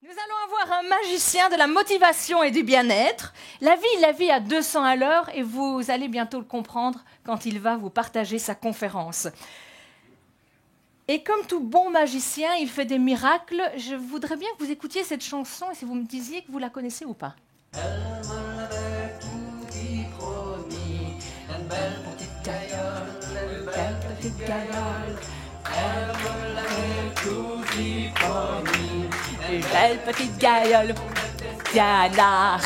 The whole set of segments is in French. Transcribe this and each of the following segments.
Nous allons avoir un magicien de la motivation et du bien-être. La vie à 200 à l'heure et vous allez bientôt le comprendre quand il va vous partager sa conférence. Et comme tout bon magicien, il fait des miracles. Je voudrais bien que vous écoutiez cette chanson et si vous me disiez que vous la connaissez ou pas. Elle m'avait tout dit promis, une belle petite gaillole, une belle petite gaillole. Elle me l'avait tout dit promis, une belle petite gaillole. Diana.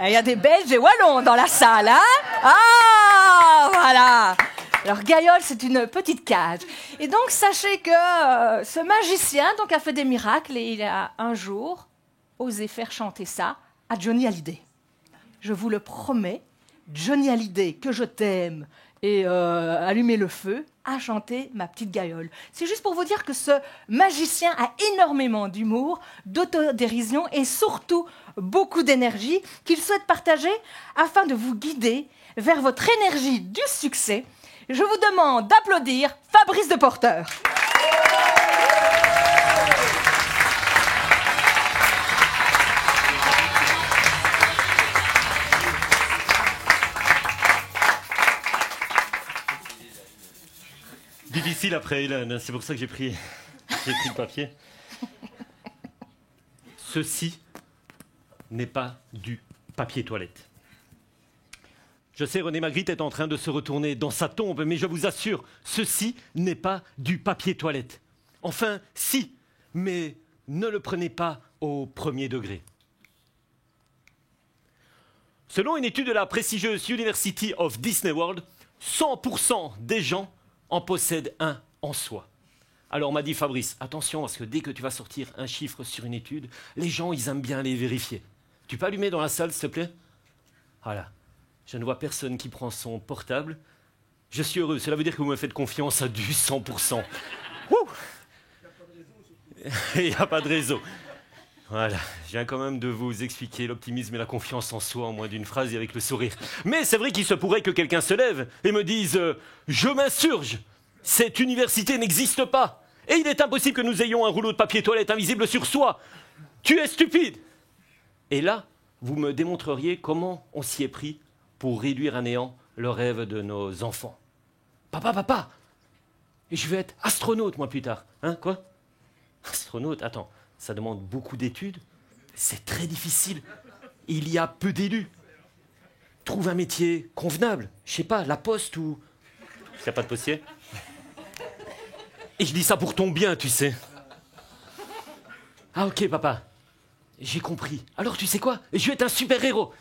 Il y a des Belges et Wallons dans la salle, hein? Ah, voilà. Alors, gaillole, c'est une petite cage. Et donc, sachez que ce magicien a fait des miracles et il a un jour osé faire chanter ça à Johnny Hallyday. Je vous le promets, Johnny Hallyday, que je t'aime, et allumer le feu, a chanté Ma petite gaillole. C'est juste pour vous dire que ce magicien a énormément d'humour, d'autodérision et surtout beaucoup d'énergie qu'il souhaite partager afin de vous guider vers votre énergie du succès. Je vous demande d'applaudir Fabrice Deporteur. Difficile après Hélène, c'est pour ça que j'ai pris le papier. Ceci n'est pas du papier toilette. Je sais, René Magritte est en train de se retourner dans sa tombe, mais je vous assure, ceci n'est pas du papier toilette. Enfin, si, mais ne le prenez pas au premier degré. Selon une étude de la prestigieuse University of Disney World, 100% des gens en possèdent un en soi. Alors m'a dit Fabrice, attention, parce que dès que tu vas sortir un chiffre sur une étude, les gens, ils aiment bien les vérifier. Tu peux allumer dans la salle, s'il te plaît? Voilà. Je ne vois personne qui prend son portable. Je suis heureux. Cela veut dire que vous me faites confiance à du 100%. Il n'y a pas de réseau. Voilà. Je viens quand même de vous expliquer l'optimisme et la confiance en soi en moins d'une phrase et avec le sourire. Mais c'est vrai qu'il se pourrait que quelqu'un se lève et me dise « Je m'insurge. Cette université n'existe pas. Et il est impossible que nous ayons un rouleau de papier toilette invisible sur soi. Tu es stupide. » Et là, vous me démontreriez comment on s'y est pris pour réduire à néant le rêve de nos enfants. Papa, je vais être astronaute, moi, plus tard. Hein, quoi? Astronaute, attends, ça demande beaucoup d'études. C'est très difficile. Il y a peu d'élus. Trouve un métier convenable. Je sais pas, la poste ou... Il n'y a pas de postier? Et je dis ça pour ton bien, tu sais. Ah, ok, papa. J'ai compris. Alors, tu sais quoi? Je vais être un super-héros.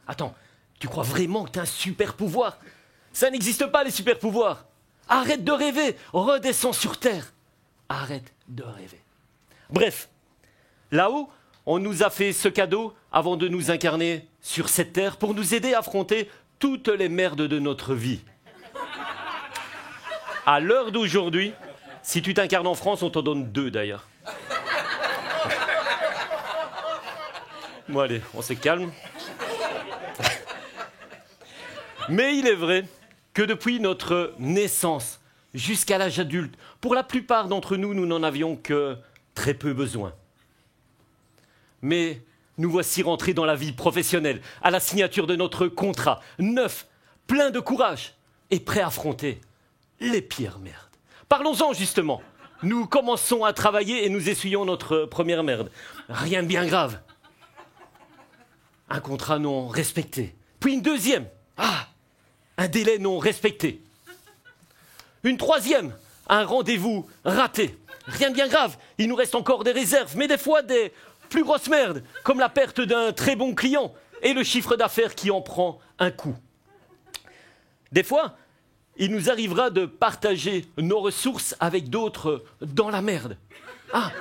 Attends. Tu crois vraiment que tu as un super pouvoir? Ça n'existe pas, les super pouvoirs. Arrête de rêver, redescends sur Terre. Arrête de rêver. Bref, là-haut, on nous a fait ce cadeau avant de nous incarner sur cette Terre pour nous aider à affronter toutes les merdes de notre vie. À l'heure d'aujourd'hui, si tu t'incarnes en France, on t'en donne 2 d'ailleurs. Bon allez, on se calme. Mais il est vrai que depuis notre naissance jusqu'à l'âge adulte, pour la plupart d'entre nous, nous n'en avions que très peu besoin. Mais nous voici rentrés dans la vie professionnelle, à la signature de notre contrat, neuf, plein de courage et prêts à affronter les pires merdes. Parlons-en justement. Nous commençons à travailler et nous essuyons notre première merde. Rien de bien grave. Un contrat non respecté. Puis une deuxième. Un délai non respecté. Une troisième, un rendez-vous raté. Rien de bien grave, il nous reste encore des réserves, mais des fois des plus grosses merdes, comme la perte d'un très bon client et le chiffre d'affaires qui en prend un coup. Des fois, il nous arrivera de partager nos ressources avec d'autres dans la merde. Ah,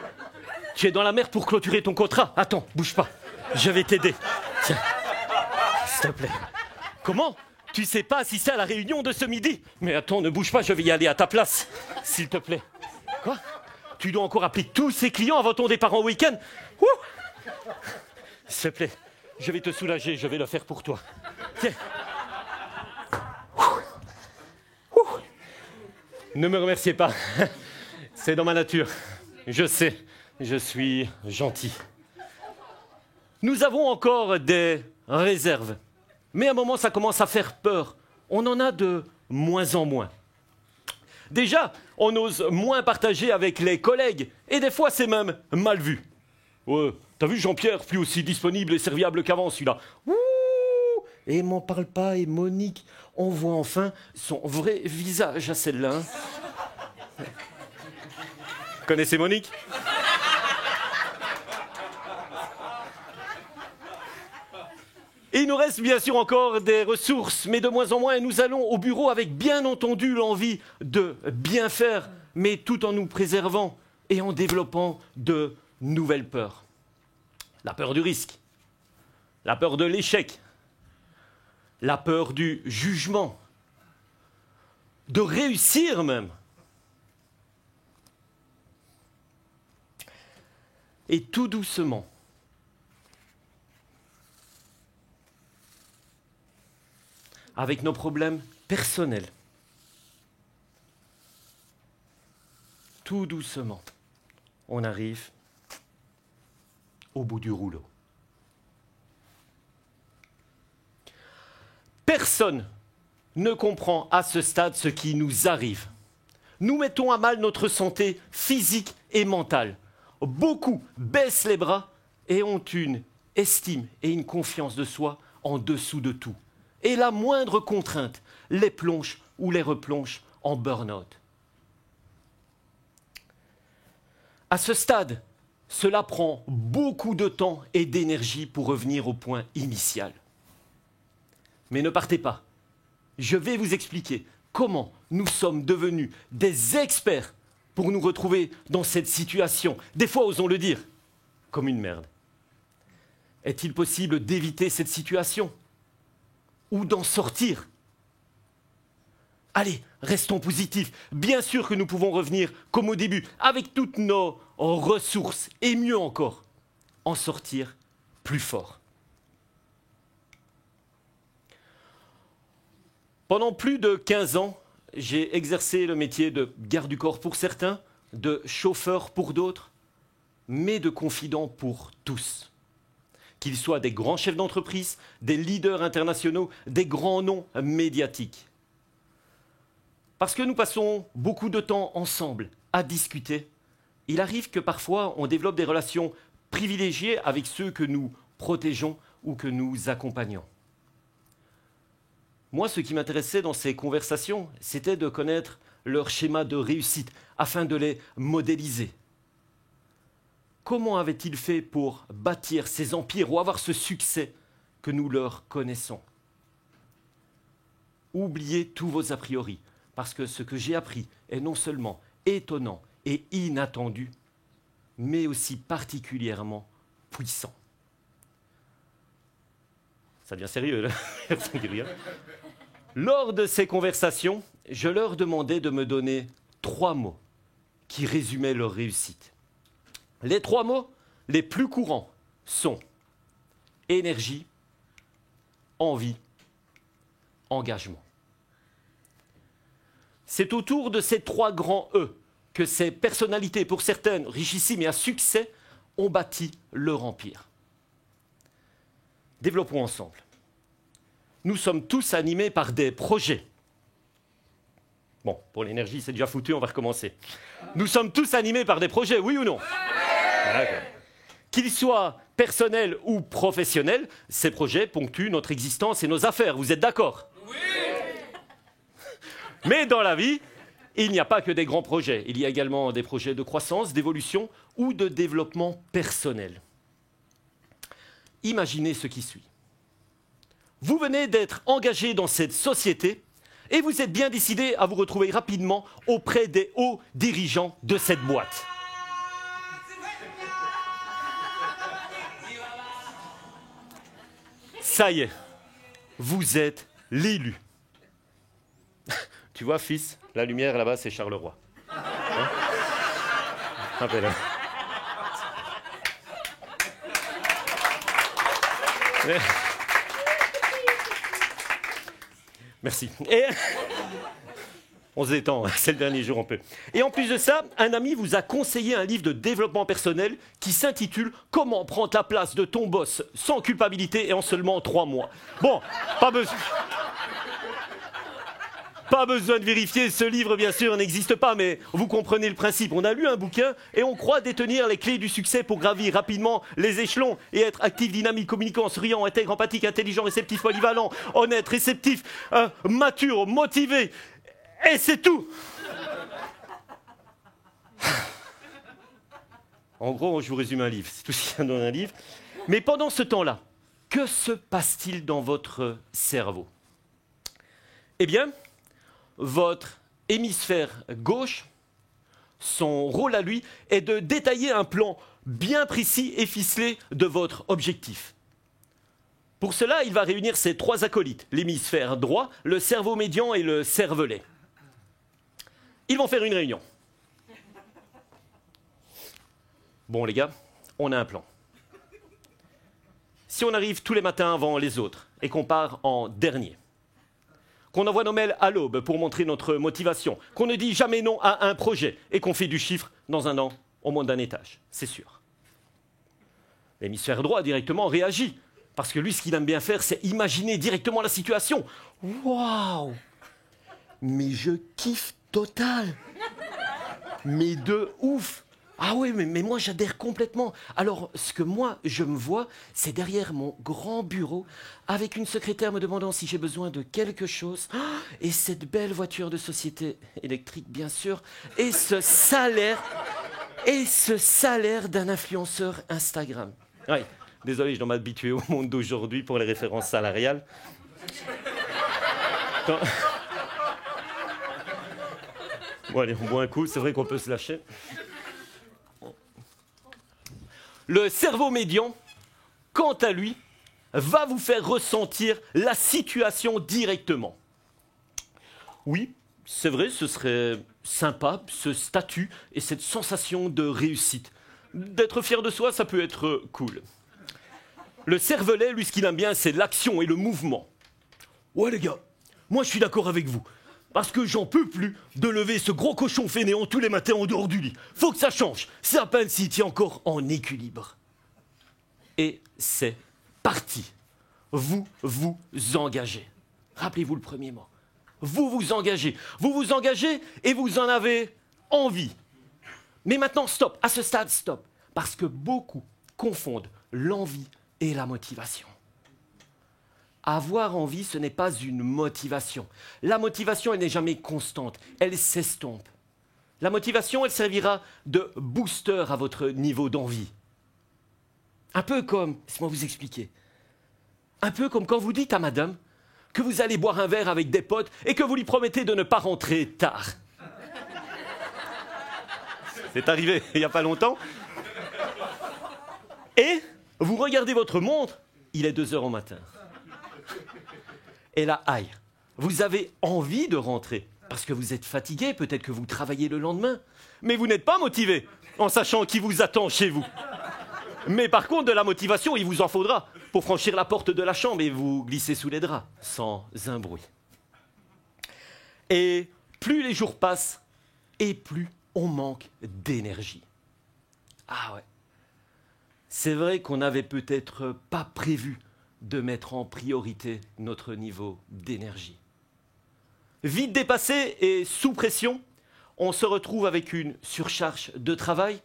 tu es dans la merde pour clôturer ton contrat? Attends, bouge pas, je vais t'aider. Tiens, s'il te plaît. Comment? Tu sais pas assister à la réunion de ce midi? Mais attends, ne bouge pas, je vais y aller à ta place, s'il te plaît. Quoi? Tu dois encore appeler tous ces clients avant ton départ en week-end? S'il te plaît, je vais te soulager, je vais le faire pour toi. Tiens. Ne me remerciez pas, c'est dans ma nature. Je sais, je suis gentil. Nous avons encore des réserves. Mais à un moment, ça commence à faire peur. On en a de moins en moins. Déjà, on ose moins partager avec les collègues. Et des fois, c'est même mal vu. Ouais, t'as vu Jean-Pierre, plus aussi disponible et serviable qu'avant, celui-là. Ouh, et m'en parle pas, et Monique, on voit enfin son vrai visage à celle-là. Hein. Connaissez Monique ? Et il nous reste bien sûr encore des ressources, mais de moins en moins, nous allons au bureau avec bien entendu l'envie de bien faire, mais tout en nous préservant et en développant de nouvelles peurs. La peur du risque, la peur de l'échec, la peur du jugement, de réussir même. Et tout doucement, avec nos problèmes personnels, tout doucement, on arrive au bout du rouleau. Personne ne comprend à ce stade ce qui nous arrive. Nous mettons à mal notre santé physique et mentale. Beaucoup baissent les bras et ont une estime et une confiance de soi en dessous de tout. Et la moindre contrainte les plonge ou les replonge en burn-out. À ce stade, cela prend beaucoup de temps et d'énergie pour revenir au point initial. Mais ne partez pas. Je vais vous expliquer comment nous sommes devenus des experts pour nous retrouver dans cette situation, des fois, osons le dire, comme une merde. Est-il possible d'éviter cette situation ? Ou d'en sortir? Allez, restons positifs. Bien sûr que nous pouvons revenir comme au début, avec toutes nos ressources, et mieux encore, en sortir plus fort. Pendant plus de 15 ans, j'ai exercé le métier de garde du corps pour certains, de chauffeur pour d'autres, mais de confident pour tous. Qu'ils soient des grands chefs d'entreprise, des leaders internationaux, des grands noms médiatiques. Parce que nous passons beaucoup de temps ensemble à discuter, il arrive que parfois on développe des relations privilégiées avec ceux que nous protégeons ou que nous accompagnons. Moi, ce qui m'intéressait dans ces conversations, c'était de connaître leur schéma de réussite afin de les modéliser. Comment avaient-ils fait pour bâtir ces empires ou avoir ce succès que nous leur connaissons? Oubliez tous vos a priori, parce que ce que j'ai appris est non seulement étonnant et inattendu, mais aussi particulièrement puissant. Ça devient sérieux, là. Personne dit rien. Lors de ces conversations, je leur demandais de me donner 3 mots qui résumaient leur réussite. Les 3 mots les plus courants sont énergie, envie, engagement. C'est autour de ces 3 grands E que ces personnalités, pour certaines richissimes et à succès, ont bâti leur empire. Développons ensemble. Nous sommes tous animés par des projets. Bon, pour l'énergie, c'est déjà foutu, on va recommencer. Nous sommes tous animés par des projets, oui ou non? D'accord. Qu'ils soient personnels ou professionnels, ces projets ponctuent notre existence et nos affaires. Vous êtes d'accord? Oui. Mais dans la vie, il n'y a pas que des grands projets. Il y a également des projets de croissance, d'évolution ou de développement personnel. Imaginez ce qui suit. Vous venez d'être engagé dans cette société et vous êtes bien décidé à vous retrouver rapidement auprès des hauts dirigeants de cette boîte. Ça y est, vous êtes l'élu. Tu vois, fils, la lumière là-bas, c'est Charleroi. Hein? Rappelle-le. Merci. On se détend, c'est le dernier jour, on peut. Et en plus de ça, un ami vous a conseillé un livre de développement personnel qui s'intitule « Comment prendre la place de ton boss sans culpabilité et en seulement 3 mois ». Bon, pas besoin de vérifier, ce livre bien sûr n'existe pas, mais vous comprenez le principe. On a lu un bouquin et on croit détenir les clés du succès pour gravir rapidement les échelons et être actif, dynamique, communicant, souriant, intègre, empathique, intelligent, réceptif, polyvalent, honnête, réceptif, mature, motivé. Et c'est tout. En gros, je vous résume un livre, c'est tout ce qu'il y a dans un livre. Mais pendant ce temps-là, que se passe-t-il dans votre cerveau? Eh bien, votre hémisphère gauche, son rôle à lui est de détailler un plan bien précis et ficelé de votre objectif. Pour cela, il va réunir ses 3 acolytes, l'hémisphère droit, le cerveau médian et le cervelet. Ils vont faire une réunion. Bon les gars, on a un plan. Si on arrive tous les matins avant les autres et qu'on part en dernier, qu'on envoie nos mails à l'aube pour montrer notre motivation, qu'on ne dit jamais non à un projet et qu'on fait du chiffre dans un an au moins d'un étage, c'est sûr. L'hémisphère droit directement réagit, parce que lui, ce qu'il aime bien faire, c'est imaginer directement la situation. Waouh! Mais je kiffe total! Mais de ouf! Ah oui, mais moi j'adhère complètement. Alors, ce que moi je me vois, c'est derrière mon grand bureau, avec une secrétaire me demandant si j'ai besoin de quelque chose, et cette belle voiture de société électrique, bien sûr, et ce salaire d'un influenceur Instagram. Oui, désolé, je dois m'habituer au monde d'aujourd'hui pour les références salariales. Bon, allez, on boit un coup, c'est vrai qu'on peut se lâcher. Le cerveau médian, quant à lui, va vous faire ressentir la situation directement. Oui, c'est vrai, ce serait sympa, ce statut et cette sensation de réussite. D'être fier de soi, ça peut être cool. Le cervelet, lui, ce qu'il aime bien, c'est l'action et le mouvement. Ouais les gars, moi je suis d'accord avec vous. Parce que j'en peux plus de lever ce gros cochon fainéant tous les matins en dehors du lit. Faut que ça change. C'est à peine s'il tient encore en équilibre. Et c'est parti. Vous vous engagez. Rappelez-vous le premier mot. Vous vous engagez. Vous vous engagez et vous en avez envie. Mais maintenant, stop. À ce stade, stop. Parce que beaucoup confondent l'envie et la motivation. Avoir envie, ce n'est pas une motivation. La motivation, elle n'est jamais constante. Elle s'estompe. La motivation, elle servira de booster à votre niveau d'envie. Un peu comme, laissez-moi vous expliquer, un peu comme quand vous dites à madame que vous allez boire un verre avec des potes et que vous lui promettez de ne pas rentrer tard. C'est arrivé il n'y a pas longtemps. Et vous regardez votre montre, il est 2 heures au matin. Et là, aïe, vous avez envie de rentrer, parce que vous êtes fatigué, peut-être que vous travaillez le lendemain, mais vous n'êtes pas motivé, en sachant qui vous attend chez vous. Mais par contre, de la motivation, il vous en faudra pour franchir la porte de la chambre et vous glisser sous les draps, sans un bruit. Et plus les jours passent, et plus on manque d'énergie. Ah ouais. C'est vrai qu'on n'avait peut-être pas prévu de mettre en priorité notre niveau d'énergie. Vite dépassé et sous pression, on se retrouve avec une surcharge de travail,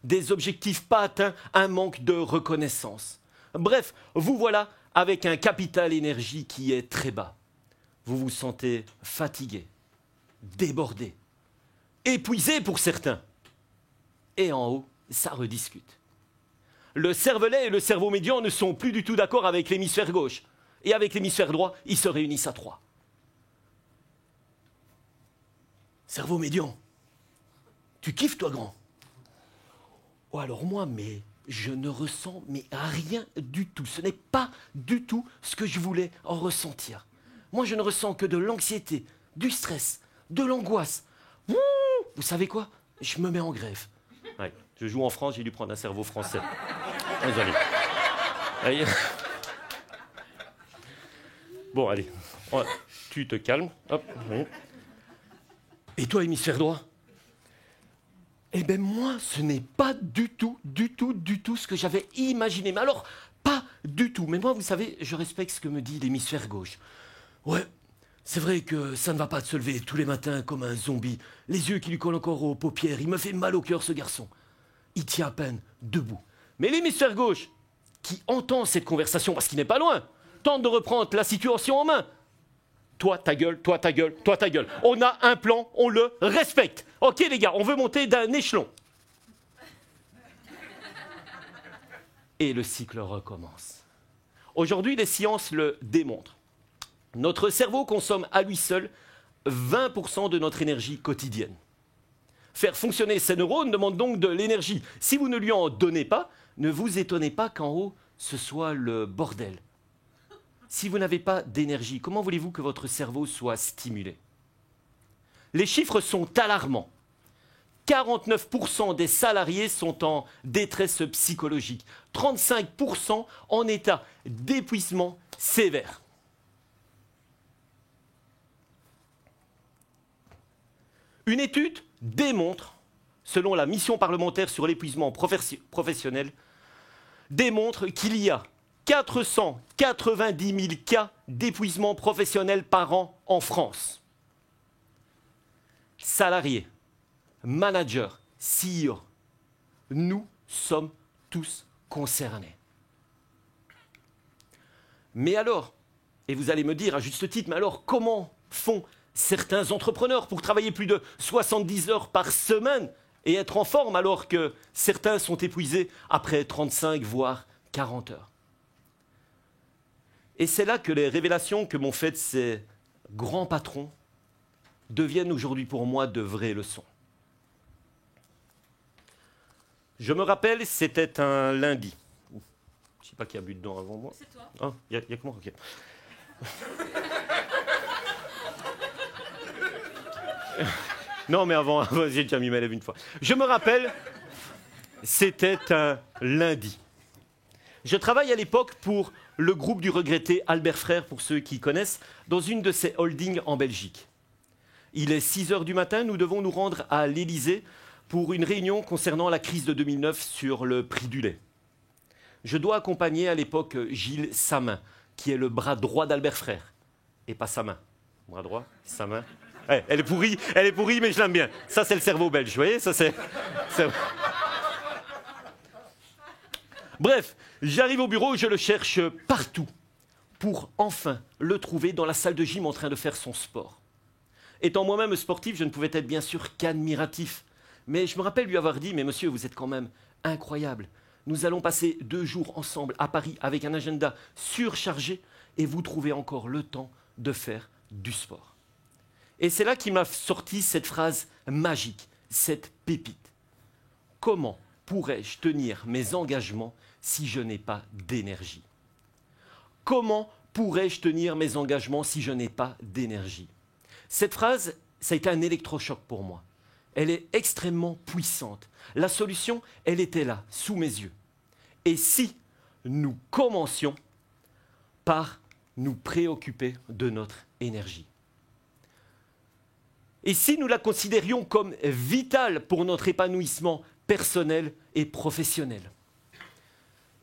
des objectifs pas atteints, un manque de reconnaissance. Bref, vous voilà avec un capital énergie qui est très bas. Vous vous sentez fatigué, débordé, épuisé pour certains. Et en haut, ça rediscute. Le cervelet et le cerveau médian ne sont plus du tout d'accord avec l'hémisphère gauche. Et avec l'hémisphère droit, ils se réunissent à 3. Cerveau médian, tu kiffes toi grand? Oh alors moi, mais je ne ressens rien du tout. Ce n'est pas du tout ce que je voulais en ressentir. Moi, je ne ressens que de l'anxiété, du stress, de l'angoisse. Vous savez quoi? Je me mets en grève. Ouais, je joue en France, j'ai dû prendre un cerveau français. Désolé. Allez. Bon, allez. Tu te calmes. Hop. Et toi, hémisphère droit? Eh bien, moi, ce n'est pas du tout ce que j'avais imaginé. Mais alors, pas du tout. Mais moi, vous savez, je respecte ce que me dit l'hémisphère gauche. Ouais, c'est vrai que ça ne va pas de se lever tous les matins comme un zombie. Les yeux qui lui collent encore aux paupières. Il me fait mal au cœur, ce garçon. Il tient à peine debout. Mais l'hémisphère gauche, qui entend cette conversation, parce qu'il n'est pas loin, tente de reprendre la situation en main. Toi, ta gueule, toi, ta gueule, toi, ta gueule. On a un plan, on le respecte. Ok, les gars, on veut monter d'un échelon. Et le cycle recommence. Aujourd'hui, les sciences le démontrent. Notre cerveau consomme à lui seul 20% de notre énergie quotidienne. Faire fonctionner ces neurones demande donc de l'énergie. Si vous ne lui en donnez pas, ne vous étonnez pas qu'en haut, ce soit le bordel. Si vous n'avez pas d'énergie, comment voulez-vous que votre cerveau soit stimulé? Les chiffres sont alarmants. 49% des salariés sont en détresse psychologique. 35% en état d'épuisement sévère. Une étude démontre, selon la mission parlementaire sur l'épuisement professionnel, démontre qu'il y a 490 000 cas d'épuisement professionnel par an en France. Salariés, managers, CEO, nous sommes tous concernés. Mais alors, et vous allez me dire à juste titre, mais alors comment font certains entrepreneurs pour travailler plus de 70 heures par semaine et être en forme alors que certains sont épuisés après 35 voire 40 heures? Et c'est là que les révélations que m'ont faites ces grands patrons deviennent aujourd'hui pour moi de vraies leçons. Je me rappelle, c'était un lundi. Je ne sais pas qui a bu dedans avant moi. C'est toi. Ah, il y a que moi, ok. Non, mais avant j'ai déjà mis ma lèvre une fois. Je me rappelle, c'était un lundi. Je travaille à l'époque pour le groupe du regretté Albert Frère, pour ceux qui connaissent, dans une de ses holdings en Belgique. Il est 6 heures du matin, nous devons nous rendre à l'Élysée pour une réunion concernant la crise de 2009 sur le prix du lait. Je dois accompagner à l'époque Gilles Samin, qui est le bras droit d'Albert Frère, et pas sa main. Bras droit, sa main. Elle est pourrie, mais je l'aime bien. Ça, c'est le cerveau belge, vous voyez, ça, c'est... Bref, j'arrive au bureau, je le cherche partout pour enfin le trouver dans la salle de gym en train de faire son sport. Étant moi-même sportif, je ne pouvais être bien sûr qu'admiratif. Mais je me rappelle lui avoir dit « Mais monsieur, vous êtes quand même incroyable. Nous allons passer 2 jours ensemble à Paris avec un agenda surchargé et vous trouvez encore le temps de faire du sport. » Et c'est là qu'il m'a sorti cette phrase magique, cette pépite. Comment pourrais-je tenir mes engagements si je n'ai pas d'énergie? Comment pourrais-je tenir mes engagements si je n'ai pas d'énergie? Cette phrase, ça a été un électrochoc pour moi. Elle est extrêmement puissante. La solution, elle était là, sous mes yeux. Et si nous commencions par nous préoccuper de notre énergie? Et si nous la considérions comme vitale pour notre épanouissement personnel et professionnel?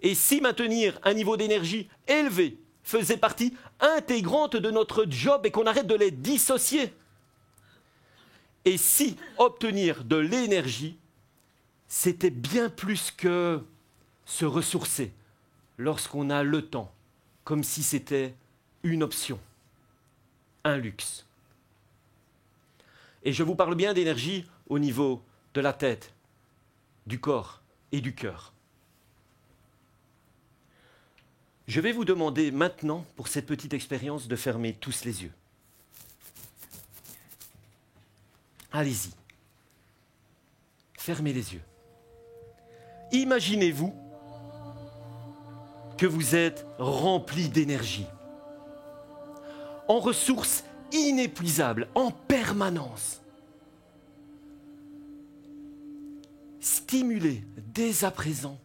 Et si maintenir un niveau d'énergie élevé faisait partie intégrante de notre job et qu'on arrête de les dissocier? Et si obtenir de l'énergie, c'était bien plus que se ressourcer lorsqu'on a le temps, comme si c'était une option, un luxe? Et je vous parle bien d'énergie au niveau de la tête, du corps et du cœur. Je vais vous demander maintenant, pour cette petite expérience, de fermer tous les yeux. Allez-y. Fermez les yeux. Imaginez-vous que vous êtes rempli d'énergie, en ressources inépuisables, en permanence. Stimulez dès à présent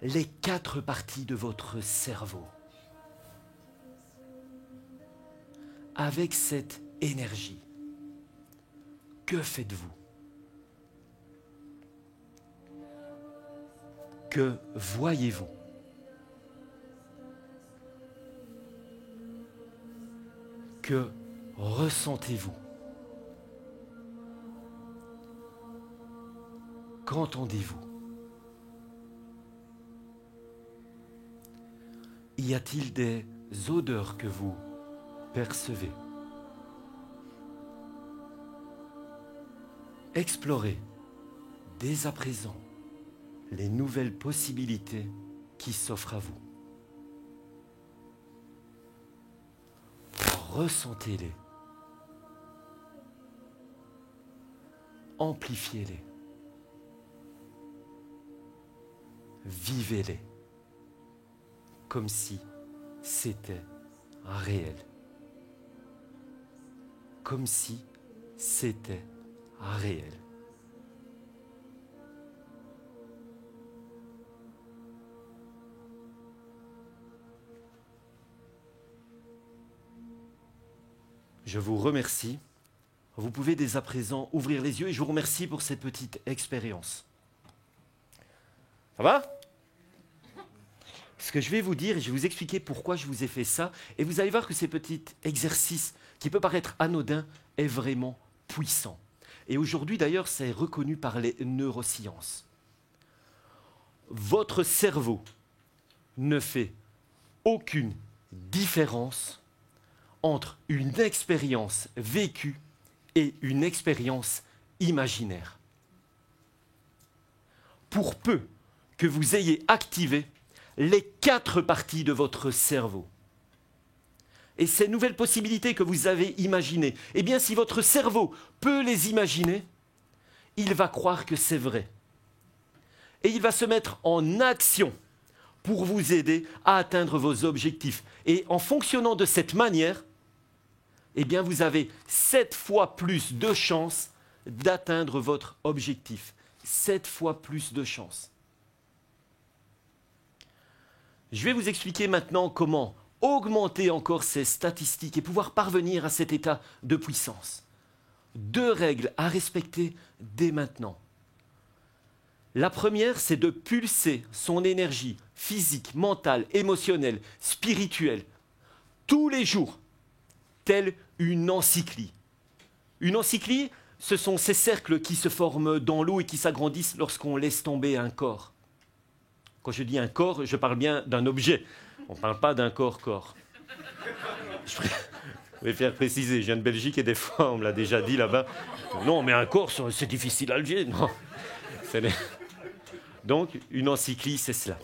les 4 parties de votre cerveau. Avec cette énergie, Que faites-vous? Que voyez-vous? Que ressentez-vous? Qu'entendez-vous? Y a-t-il des odeurs que vous percevez? Explorez dès à présent les nouvelles possibilités qui s'offrent à vous. Ressentez-les. Amplifiez-les. Vivez-les comme si c'était réel. Comme si c'était réel. Je vous remercie. Vous pouvez dès à présent ouvrir les yeux et je vous remercie pour cette petite expérience. Ça va? Ce que je vais vous dire, et je vais vous expliquer pourquoi je vous ai fait ça, et vous allez voir que ces petits exercices, qui peuvent paraître anodins, est vraiment puissant. Et aujourd'hui, d'ailleurs, c'est reconnu par les neurosciences. Votre cerveau ne fait aucune différence entre une expérience vécue et une expérience imaginaire. Pour peu que vous ayez activé les 4 parties de votre cerveau. Et ces nouvelles possibilités que vous avez imaginées, eh bien, si votre cerveau peut les imaginer, il va croire que c'est vrai. Et il va se mettre en action pour vous aider à atteindre vos objectifs. Et en fonctionnant de cette manière, eh bien, vous avez 7 fois plus de chances d'atteindre votre objectif. 7 fois plus de chances. Je vais vous expliquer maintenant comment augmenter encore ces statistiques et pouvoir parvenir à cet état de puissance. 2 règles à respecter dès maintenant. La première, c'est de pulser son énergie physique, mentale, émotionnelle, spirituelle, tous les jours, telle une encyclie. Une encyclie, ce sont ces cercles qui se forment dans l'eau et qui s'agrandissent lorsqu'on laisse tomber un corps. Quand je dis un corps, je parle bien d'un objet. On ne parle pas d'un corps-corps. Je préfère préciser, je viens de Belgique et des fois, on me l'a déjà dit là-bas. Non, mais un corps, c'est difficile à lever. Non. Donc, une encyclie, c'est cela.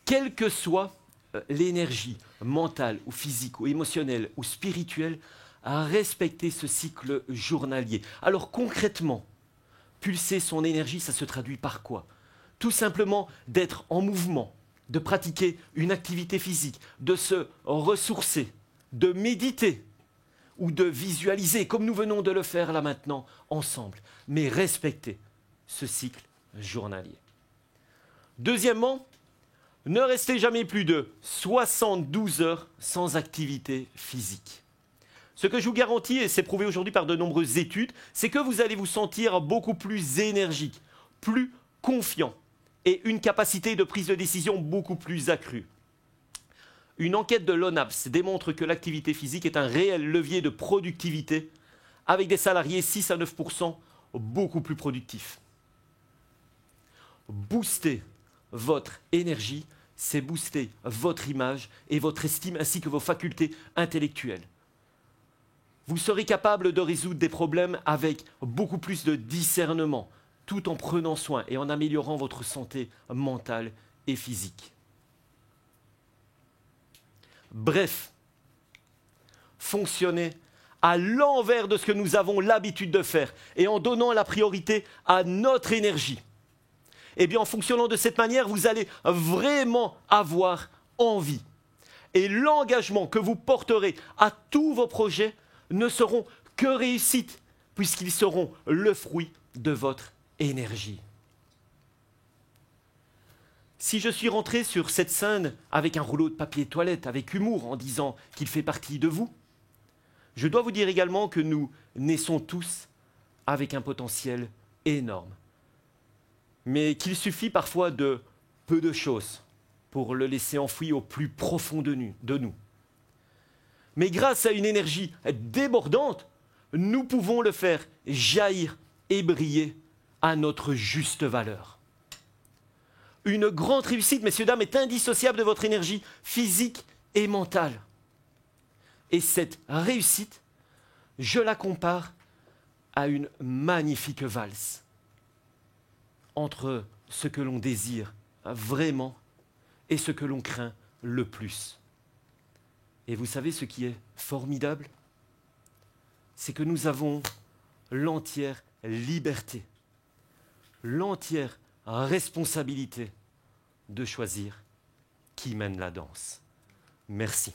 Quelle que soit l'énergie mentale ou physique ou émotionnelle ou spirituelle, à respecter ce cycle journalier. Alors concrètement, pulser son énergie, ça se traduit par quoi? Tout simplement d'être en mouvement, de pratiquer une activité physique, de se ressourcer, de méditer ou de visualiser, comme nous venons de le faire là maintenant ensemble, mais respecter ce cycle journalier. Deuxièmement, ne restez jamais plus de 72 heures sans activité physique. Ce que je vous garantis, et c'est prouvé aujourd'hui par de nombreuses études, c'est que vous allez vous sentir beaucoup plus énergique, plus confiant et une capacité de prise de décision beaucoup plus accrue. Une enquête de l'ONAPS démontre que l'activité physique est un réel levier de productivité avec des salariés 6 à 9% beaucoup plus productifs. Booster votre énergie, c'est booster votre image et votre estime ainsi que vos facultés intellectuelles. Vous serez capable de résoudre des problèmes avec beaucoup plus de discernement, tout en prenant soin et en améliorant votre santé mentale et physique. Bref, fonctionnez à l'envers de ce que nous avons l'habitude de faire et en donnant la priorité à notre énergie. Eh bien, en fonctionnant de cette manière, vous allez vraiment avoir envie. Et l'engagement que vous porterez à tous vos projets ne seront que réussites, puisqu'ils seront le fruit de votre énergie. Si je suis rentré sur cette scène avec un rouleau de papier toilette, avec humour, en disant qu'il fait partie de vous, je dois vous dire également que nous naissons tous avec un potentiel énorme, mais qu'il suffit parfois de peu de choses pour le laisser enfoui au plus profond de nous. Mais grâce à une énergie débordante, nous pouvons le faire jaillir et briller à notre juste valeur. Une grande réussite, messieurs, dames, est indissociable de votre énergie physique et mentale. Et cette réussite, je la compare à une magnifique valse entre ce que l'on désire vraiment et ce que l'on craint le plus. Et vous savez ce qui est formidable? C'est que nous avons l'entière liberté, l'entière responsabilité de choisir qui mène la danse. Merci.